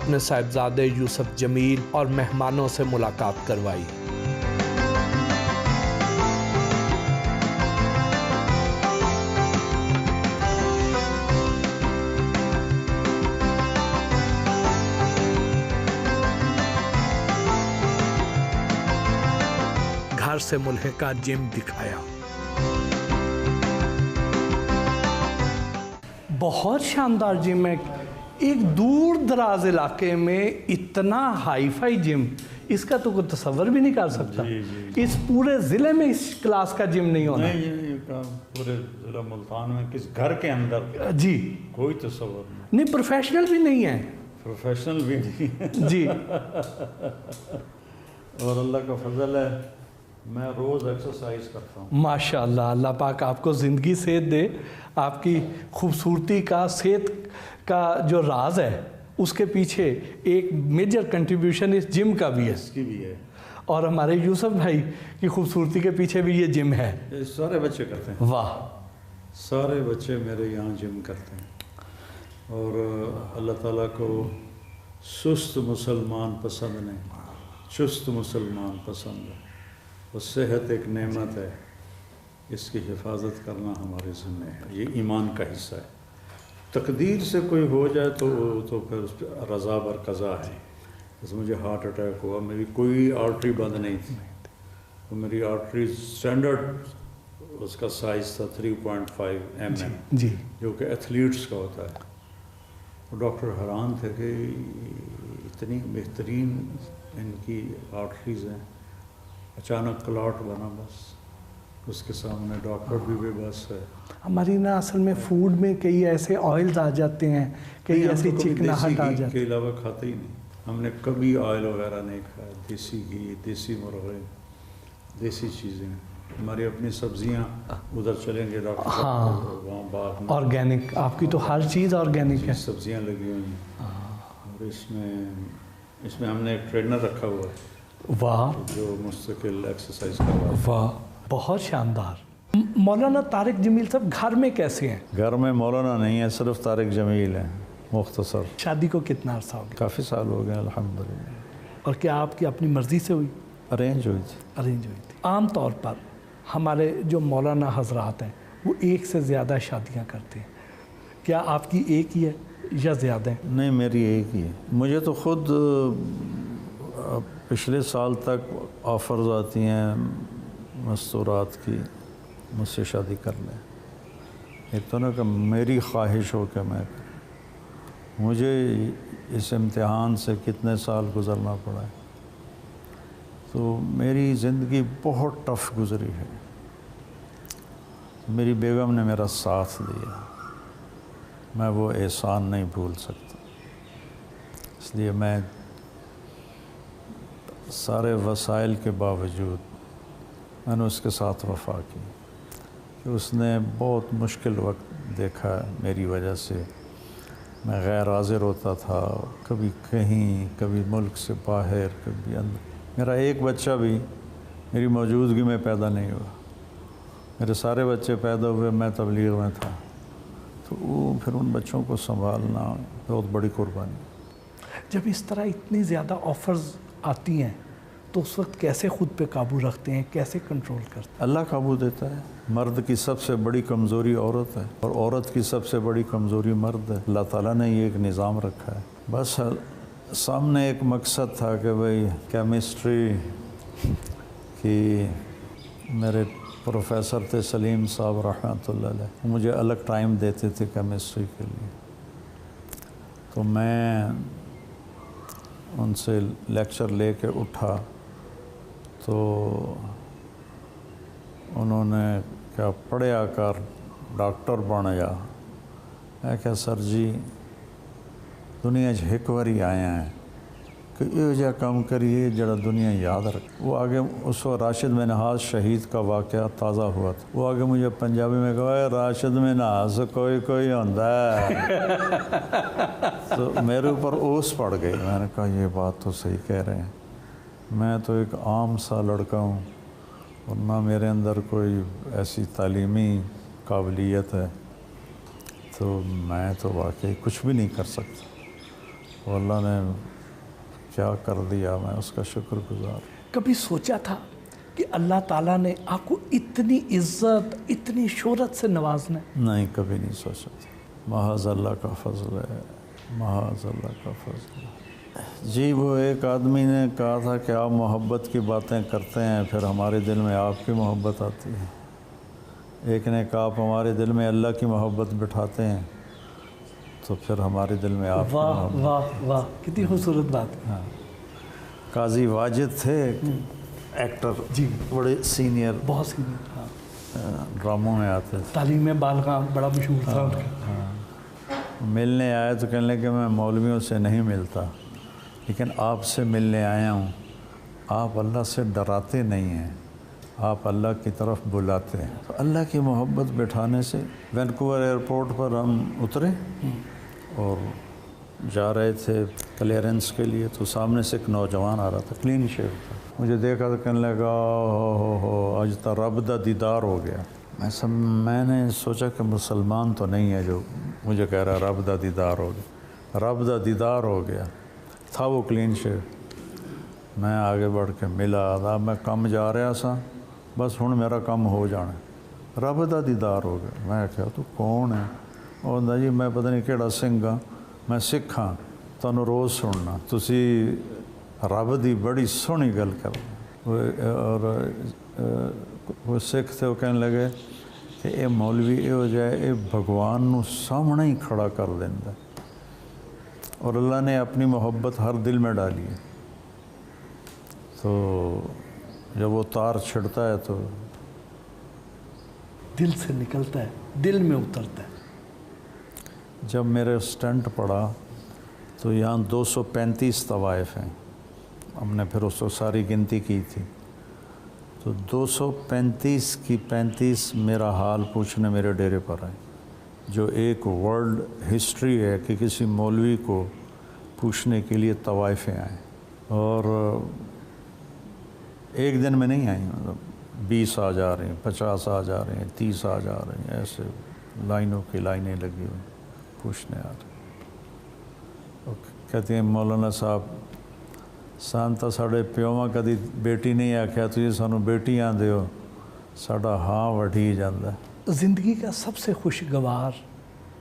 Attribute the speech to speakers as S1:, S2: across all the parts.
S1: اپنے صاحبزادے یوسف جمیل اور مہمانوں سے ملاقات کروائی۔ گھر سے ملحقہ جم دکھایا۔ بہت شاندار جم ہے، ایک دور دراز علاقے میں اتنا ہائی فائی جم، اس کا تو کوئی تصور بھی نہیں کر سکتا۔ اس پورے ضلع میں اس کلاس کا جم نہیں ہونا۔
S2: پورے ضلع ملتان میں کس گھر کے اندر
S1: جی
S2: کوئی تصور
S1: نہیں، پروفیشنل بھی نہیں ہے،
S2: پروفیشنل بھی نہیں
S1: جی۔
S2: اور اللہ کا فضل ہے میں روز ایکسرسائز کرتا ہوں۔
S1: ماشاءاللہ، اللہ پاک آپ کو زندگی صحت دے۔ آپ کی خوبصورتی کا، صحت کا جو راز ہے اس کے پیچھے ایک میجر کنٹریبیوشن اس جم کا بھی ہے،
S2: اس کی بھی ہے،
S1: اور ہمارے یوسف بھائی کی خوبصورتی کے پیچھے بھی یہ جم ہے۔
S2: سارے بچے کرتے ہیں،
S1: واہ،
S2: سارے بچے میرے یہاں جم کرتے ہیں، اور اللہ تعالیٰ کو سست مسلمان پسند نہیں، چست مسلمان پسند ہے۔ اور صحت ایک نعمت ہے، اس کی حفاظت کرنا ہمارے ذمہ ہے، یہ ایمان کا حصہ ہے۔ تقدیر سے کوئی ہو جائے تو پھر اس پہ رضا بر قضا ہے۔ جیسے مجھے ہارٹ اٹیک ہوا، میری کوئی آرٹری بند نہیں تھی، تو میری آرٹری اسٹینڈرڈ اس کا سائز تھا 3.5 mm،
S1: جی،
S2: جو کہ ایتھلیٹس کا ہوتا ہے۔ اور ڈاکٹر حیران تھے کہ اتنی بہترین ان کی آرٹریز ہیں، اچانک کلاٹ بنا، بس اس کے سامنے ڈاکٹر بھی بے بس ہے۔
S1: ہماری نا اصل میں فوڈ میں کئی ایسے آئلز آ جاتے ہیں، کئی ایسی چکناہٹ آ جاتی ہے۔
S2: کے علاوہ کھاتے ہی نہیں، ہم نے کبھی آئل وغیرہ نہیں کھایا، دیسی گھی، دیسی مرغے، دیسی چیزیں۔ ہماری اپنی سبزیاں، ادھر چلیں گے ڈاکٹر
S1: ہاں،
S2: وہاں باغ میں
S1: آرگینک، آپ کی تو ہر چیز آرگینک ہے۔
S2: سبزیاں لگی ہوئی ہیں، اور اس میں ہم نے ایک ٹرینر رکھا ہوا ہے
S1: واہ،
S2: جو مستقل ایکسرسائز کروا۔
S1: واہ، بہت شاندار۔ مولانا طارق جمیل صاحب گھر میں کیسے ہیں؟
S2: گھر میں مولانا نہیں ہے، صرف طارق جمیل ہے، مختصر۔
S1: شادی کو کتنا عرصہ ہو گیا؟
S2: کافی سال ہو گئے الحمدللہ۔
S1: اور کیا آپ کی اپنی مرضی سے ہوئی؟
S2: ارینج ہوئی تھی۔
S1: ارینج ہوئی تھی۔ عام طور پر ہمارے جو مولانا حضرات ہیں وہ ایک سے زیادہ شادیاں کرتے ہیں، کیا آپ کی ایک ہی ہے یا زیادہ ہیں؟
S2: نہیں، میری ایک ہی ہے۔ مجھے تو خود پچھلے سال تک آفرز آتی ہیں مستورات کی، مجھ سے شادی کر لیں۔ ایک تو نا کہ میری خواہش ہو کہ میں مجھے اس امتحان سے کتنے سال گزرنا پڑا ہے، تو میری زندگی بہت ٹف گزری ہے۔ میری بیگم نے میرا ساتھ دیا، میں وہ احسان نہیں بھول سکتا، اس لیے میں سارے وسائل کے باوجود میں نے اس کے ساتھ وفا کی، کہ اس نے بہت مشکل وقت دیکھا میری وجہ سے۔ میں غیر حاضر ہوتا تھا، کبھی کہیں، کبھی ملک سے باہر، کبھی اندر۔ میرا ایک بچہ بھی میری موجودگی میں پیدا نہیں ہوا، میرے سارے بچے پیدا ہوئے میں تبلیغ میں تھا، تو وہ پھر ان بچوں کو سنبھالنا بہت بڑی قربانی۔
S1: جب اس طرح اتنی زیادہ آفرز آتی ہیں تو اس وقت کیسے خود پہ قابو رکھتے ہیں، کیسے کنٹرول کرتے ہیں؟
S2: اللہ قابو دیتا ہے۔ مرد کی سب سے بڑی کمزوری عورت ہے، اور عورت کی سب سے بڑی کمزوری مرد ہے۔ اللہ تعالیٰ نے یہ ایک نظام رکھا ہے۔ بس سامنے ایک مقصد تھا کہ بھئی کیمسٹری کی، میرے پروفیسر تھے سلیم صاحب رحمۃ اللہ علیہ، مجھے الگ ٹائم دیتے تھے کیمسٹری کے لیے، تو میں ان سے لیکچر لے کے اٹھا تو انہوں نے کیا پڑھیا کر ڈاکٹر بن جا۔ میں کہا سر جی دنیا ایک واری آیا ہے کہ یہ جا کام کریے جڑا دنیا یاد رکھ۔ وہ آگے اس وقت راشد منہاس شہید کا واقعہ تازہ ہوا تھا، وہ آگے مجھے پنجابی میں کہا اے راشد منہاس کوئی کوئی ہوتا ہے، تو میرے اوپر اوس پڑ گئی۔ میں نے کہا یہ بات تو صحیح کہہ رہے ہیں، میں تو ایک عام سا لڑکا ہوں، اور نہ میرے اندر کوئی ایسی تعلیمی قابلیت ہے، تو میں تو واقعی کچھ بھی نہیں کر سکتا۔ وہ اللہ نے کیا کر دیا، میں اس کا شکر گزار۔
S1: کبھی سوچا تھا کہ اللہ تعالیٰ نے آپ کو اتنی عزت، اتنی شہرت سے نوازنا ہے؟
S2: نہیں، کبھی نہیں سوچا تھا۔ محض اللہ کا فضل ہے، محض اللہ کا فضل ہے۔ جی، وہ ایک آدمی نے کہا تھا کہ آپ محبت کی باتیں کرتے ہیں، پھر ہمارے دل میں آپ کی محبت آتی ہے۔ ایک نے کہا آپ ہمارے دل میں اللہ کی محبت بٹھاتے ہیں، تو پھر ہمارے دل میں آپ کی
S1: واہ
S2: محبت۔
S1: واہ واہ، کتنی خوبصورت بات ہے۔
S2: ہاں، قاضی واجد تھے ایکٹر،
S1: جی،
S2: بڑے سینئر،
S1: بہت سی، ہاں،
S2: ڈراموں میں آتے تھے۔
S1: تعلیم بالغاں بڑا مشہور تھا ان کا۔
S2: ملنے آئے تو کہنے لگے کہ میں مولویوں سے نہیں ملتا، لیکن آپ سے ملنے آیا ہوں۔ آپ اللہ سے ڈراتے نہیں ہیں، آپ اللہ کی طرف بلاتے ہیں۔ تو اللہ کی محبت بٹھانے سے وینکوور ایئرپورٹ پر ہم اترے اور جا رہے تھے کلیئرنس کے لیے، تو سامنے سے ایک نوجوان آ رہا تھا، کلین شیو تھا۔ مجھے دیکھا تو کہنے لگا ہو آج تو رب دا دیدار ہو گیا۔ میں نے سوچا کہ مسلمان تو نہیں ہے جو مجھے کہہ رہا رب دا دیدار ہو گیا۔ رب دا دیدار ہو گیا تھا وہ کلین شیو۔ میں آگے بڑھ کے ملا، آدھا میں کم جا رہا سا، بس ہن میرا کم ہو جانا، رب دا دیدار ہو گیا۔ میں کہا تو کون ہے؟ اور کہندا جی میں پتہ نہیں کہڑا سنگھ ہاں، میں سکھ ہاں، تانوں روز سننا، تسی رب دی بڑی سونی گل کر۔ اور وہ سکھ تھے، وہ کہنے لگے کہ اے مولوی یہ ہو جائے، اے بھگوان نو سامنے ہی کھڑا کر دیندا، اور اللہ نے اپنی محبت ہر دل میں ڈالی ہے۔ تو جب وہ تار چھڑتا ہے تو
S1: دل سے نکلتا ہے، دل میں اترتا ہے۔
S2: جب میرے سٹنٹ پڑا تو یہاں 235 طوائف ہیں، ہم نے پھر اس کو ساری گنتی کی تھی، تو 235 کی 35 میرا حال پوچھنے میرے ڈیرے پر آئے، جو ایک ورلڈ ہسٹری ہے کہ کسی مولوی کو پوچھنے کے لیے طوائفیں آئیں۔ اور ایک دن میں نہیں آئیں، مطلب 20 آ جا رہے ہیں، 50 آ جا رہے ہیں، 30 آ جا رہے ہیں، ایسے لائنوں کی لائنیں لگی ہوئی پوچھنے آ رہے ہیں۔ کہتے ہیں مولانا صاحب سان تو ساڑے پیوواں کدی بیٹی نہیں آکھیا، تسی سانوں بیٹی آندے ہو، ساڈا ہاں وٹھی جاندا ہے۔
S1: زندگی کا سب سے خوشگوار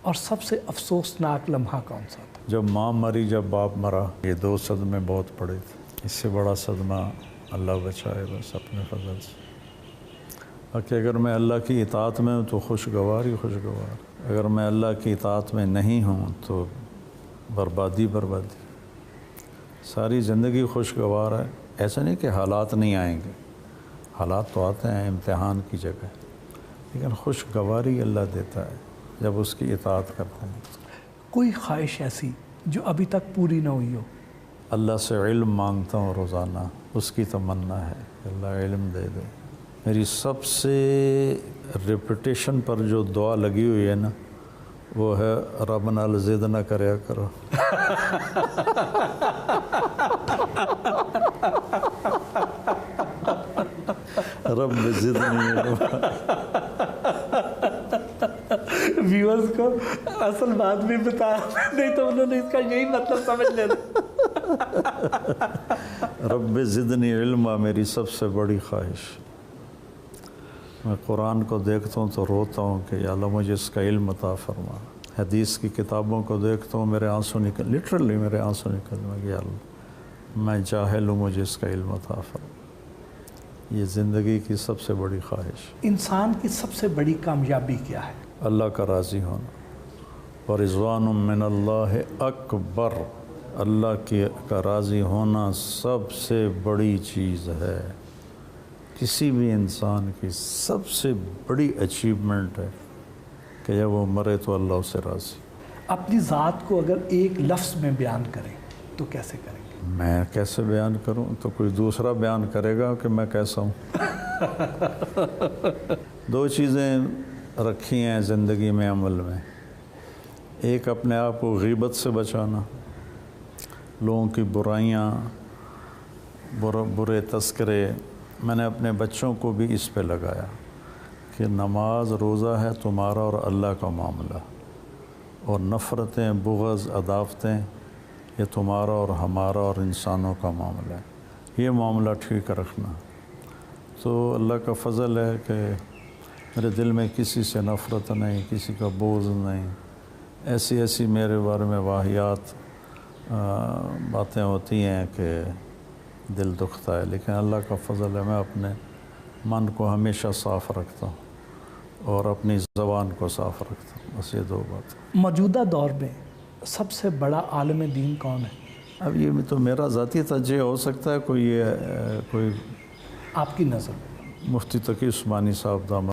S1: اور سب سے افسوسناک لمحہ کون سا تھا؟
S2: جب ماں مری، جب باپ مرا، یہ 2 صدمے بہت بڑے تھے۔ اس سے بڑا صدمہ اللہ بچائے بس اپنے فضل سے۔ کہ اگر میں اللہ کی اطاعت میں ہوں تو خوشگوار ہی خوشگوار، اگر میں اللہ کی اطاعت میں نہیں ہوں تو بربادی بربادی۔ ساری زندگی خوشگوار ہے، ایسا نہیں کہ حالات نہیں آئیں گے، حالات تو آتے ہیں امتحان کی جگہ، لیکن خوشگواری اللہ دیتا ہے جب اس کی اطاعت کرتے ہیں۔
S1: کوئی خواہش ایسی جو ابھی تک پوری نہ ہوئی ہو؟
S2: اللہ سے علم مانگتا ہوں روزانہ، اس کی تمنا ہے کہ اللہ علم دے دے۔ میری سب سے ریپیٹیشن پر جو دعا لگی ہوئی ہے نا، وہ ہے رب نال ضد نہ کریا کرو۔ رب ضد نہیں ہے۔
S1: ویورز کو اصل بات بھی بتا، نہیں تو انہوں نے اس کا یہی مطلب سمجھ لینا۔
S2: رب زدنی علما میری سب سے بڑی خواہش۔ میں قرآن کو دیکھتا ہوں تو روتا ہوں کہ یا اللہ مجھے اس کا علم عطا فرما۔ حدیث کی کتابوں کو دیکھتا ہوں میرے آنسو نکل، لٹرلی میرے آنسو نکل کہ یا اللہ میں جاہل ہوں، مجھے اس کا علم عطا فرما۔ یہ زندگی کی سب سے بڑی خواہش۔
S1: انسان کی سب سے بڑی کامیابی کیا ہے؟
S2: اللہ کا راضی ہونا، ورضوان من اللہ اکبر۔ اللہ کا راضی ہونا سب سے بڑی چیز ہے، کسی بھی انسان کی سب سے بڑی اچیومنٹ ہے کہ جب وہ مرے تو اللہ اسے راضی۔
S1: اپنی ذات کو اگر ایک لفظ میں بیان کریں تو کیسے کریں گے؟
S2: میں کیسے بیان کروں؟ تو کوئی دوسرا بیان کرے گا کہ میں کیسا ہوں۔ 2 چیزیں رکھی ہیں زندگی میں عمل میں، ایک اپنے آپ کو غیبت سے بچانا، لوگوں کی برائیاں، برے تذکرے۔ میں نے اپنے بچوں کو بھی اس پہ لگایا کہ نماز روزہ ہے تمہارا اور اللہ کا معاملہ، اور نفرتیں، بغض، عداوتیں یہ تمہارا اور ہمارا اور انسانوں کا معاملہ ہے، یہ معاملہ ٹھیک رکھنا۔ تو اللہ کا فضل ہے کہ میرے دل میں کسی سے نفرت نہیں، کسی کا بغض نہیں، ایسی میرے بارے میں واہیات باتیں ہوتی ہیں کہ دل دکھتا ہے، لیکن اللہ کا فضل ہے میں اپنے من کو ہمیشہ صاف رکھتا ہوں اور اپنی زبان کو صاف رکھتا ہوں، بس یہ دو باتیں۔
S1: موجودہ دور میں سب سے بڑا عالم دین کون ہے؟
S2: اب یہ تو میرا ذاتی تجزیہ ہو سکتا ہے، کوئی
S1: آپ کی نظر میں؟
S2: مفتی تقی عثمانی صاحب دامت